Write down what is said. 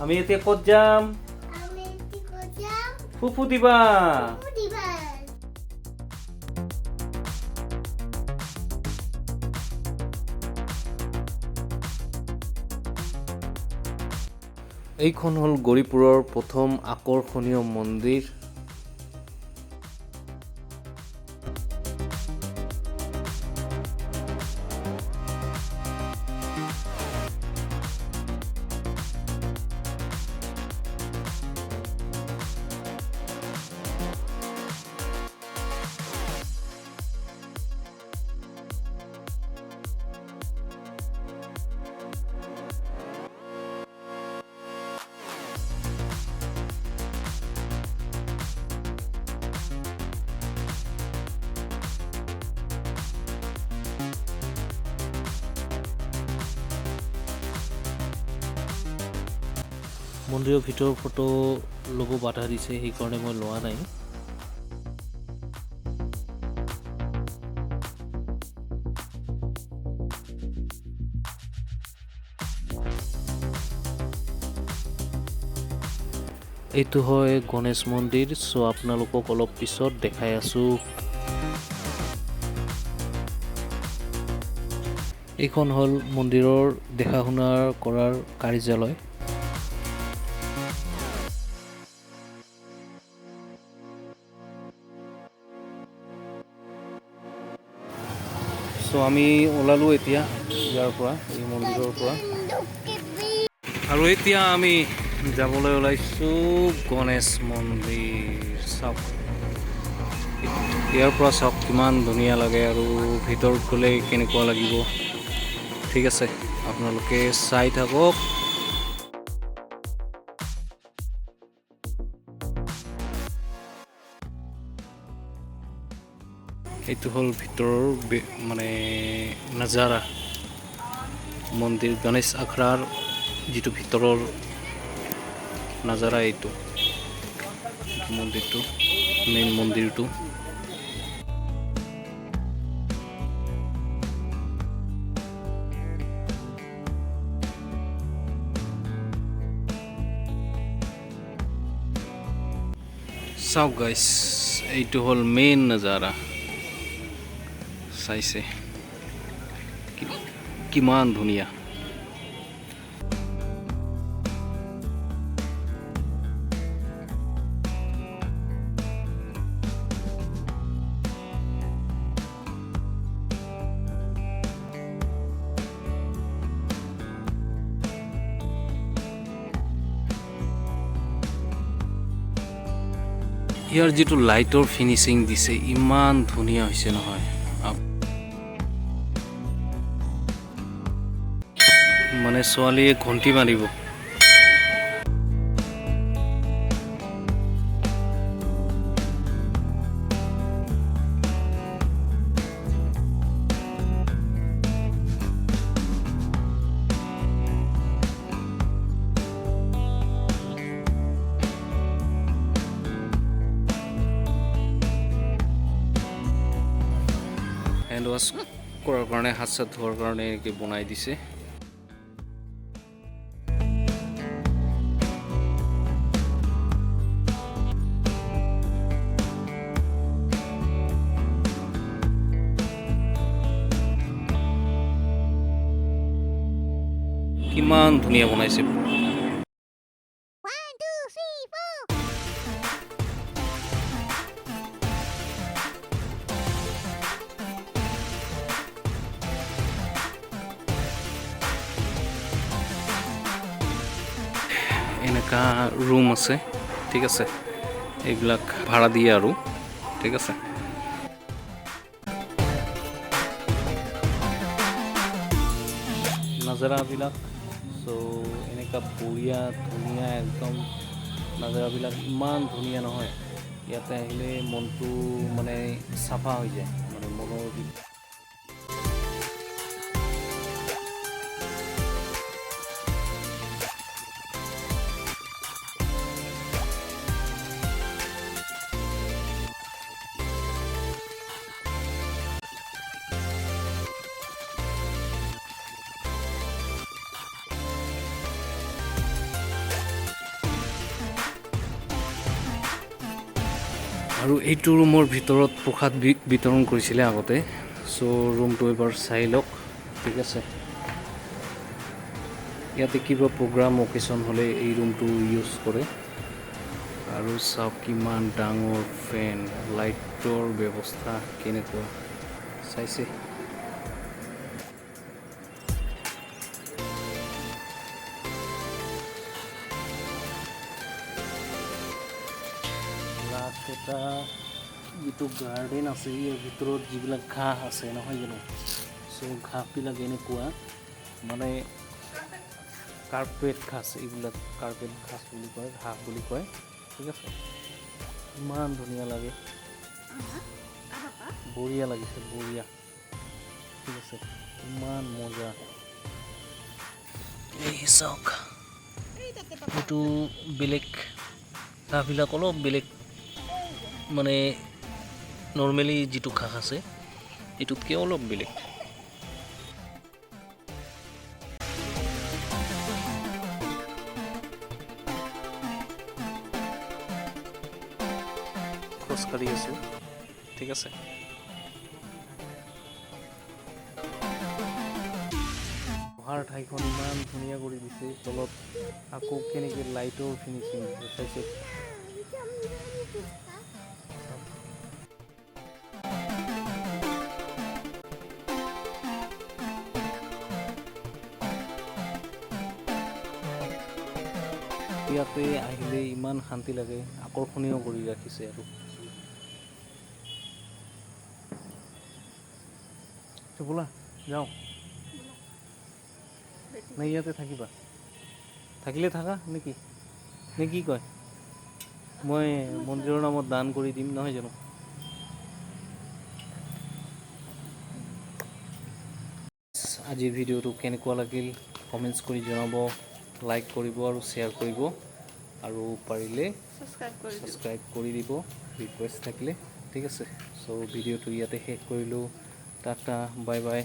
আমি এতিয়া ক'ত যাম? ফুফু দিবা। এইখন হ'ল গৌৰীপুৰৰ প্ৰথম আকৰ্ষণীয় মন্দিৰ। মন্দিৰৰ ভিতৰৰ ফটো ল'ব বাধা দিছে, সেইকাৰণে মই লোৱা নাই। এইটো হয় গণেশ মন্দিৰ। চ' আপোনালোকক অলপ পিছত দেখাই আছোঁ। এইখন হ'ল মন্দিৰৰ দেখা শুনা কৰাৰ কাৰ্যালয়। চ' আমি ওলালোঁ এতিয়া ইয়াৰ পৰা, এই মন্দিৰৰ পৰা, আৰু এতিয়া আমি যাবলৈ ওলাইছোঁ গণেশ মন্দিৰ। চাওক, ইয়াৰ পৰা চাওক কিমান ধুনীয়া লাগে আৰু ভিতৰত গ'লে কেনেকুৱা লাগিব। ঠিক আছে, আপোনালোকে চাই থাকক। এইটো হ'ল ভিতৰৰ মানে নাজাৰা, মন্দিৰ গণেশ আখৰাৰ যিটো ভিতৰৰ নাজাৰা, এইটো মন্দিৰটো, মেইন মন্দিৰটো। চাওক গাইছ, এইটো হ'ল মেইন নাজাৰা। চাইছে কিমান ধুনীয়া। ইয়াৰ যিটো লাইটৰ ফিনিচিং দিছে, ইমান ধুনীয়া হৈছে নহয়। মানে ছোৱালীয়ে ঘণ্টি মাৰিব। হেণ্ড ৱাছ কৰাৰ কাৰণে, হাত চাত ধোৱাৰ কাৰণে এনেকৈ বনাই দিছে। কিমান ধুনীয়া বনাইছে। এনেকা ৰুম আছে, ঠিক আছে, এইবিলাক ভাড়া দিয়ে আৰু, ঠিক আছে। নাজাৰাবিলাক চ' এনেকা বঢ়িয়া ধুনীয়া, একদম নাজাৰাবিলাক ইমান ধুনীয়া নহয়। ইয়াতে আহিলে মনটো মানে চাফা হৈ যায়, মানে মনৰ আৰু এইটো ৰুমৰ ভিতৰত প্ৰসাদ বিতৰণ কৰিছিলে আগতে সো ৰুমটো এবাৰ চাই লওক ঠিক আছে ইয়াতে কিবা প্ৰগ্ৰাম অকেশন হলে এই ৰুমটো ইউজ কৰে আৰু সব কিমান ডাঙৰ ফেন লাইটৰ ব্যৱস্থা কেনেকুৱা চাইছে লাষ্ট এটা যিটো গাৰ্ডেন আছে ইয়াৰ ভিতৰত যিবিলাক ঘাঁহ আছে নহয় জানো সো ঘাঁহবিলাক এনেকুৱা মানে কাৰ্পেট ঘাঁহ এইবিলাক কাৰ্পেট ঘাঁহ বুলি কয় ঘাঁহ বুলি কয় ঠিক আছে ইমান ধুনীয়া লাগে বঢ়িয়া লাগিছে বঢ়িয়া ঠিক আছে ইমান মজা এই চাওক এইটো বেলেগ ঘাঁহবিলাক অলপ বেলেগ মানে নৰ্মেলি যিটো ঘাঁহ আছে এইটোতকৈ অলপ বেলেগ খোজকাঢ়ি আছোঁ ঠিক আছে বহাৰ ঠাইখন ইমান ধুনীয়া কৰি দিছে তলত আকৌ কেনেকৈ লাইটৰ ফিনিচিং দিছে চাইছে ইয়াতে আহিলে ইমান শান্তি লাগে আকৰ্ষণীয় কৰি ৰাখিছে আৰু ব'লা যাওঁ নে ইয়াতে থাকিবা থাকিলে থাকা নেকি নে কি কয় মই মন্দিৰৰ নামত দান কৰি দিম নহয় জানো আজিৰ ভিডিঅ'টো কেনেকুৱা লাগিল কমেণ্টছ কৰি জনাব লাইক কৰিব আৰু শ্বেয়াৰ কৰিব আৰু পাৰিলে ছাবস্ক্ৰাইব কৰি দিব ৰিকুৱেষ্ট থাকিলে ঠিক আছে চ' ভিডিঅ'টো ইয়াতে শেষ কৰিলোঁ টাটা বাই বাই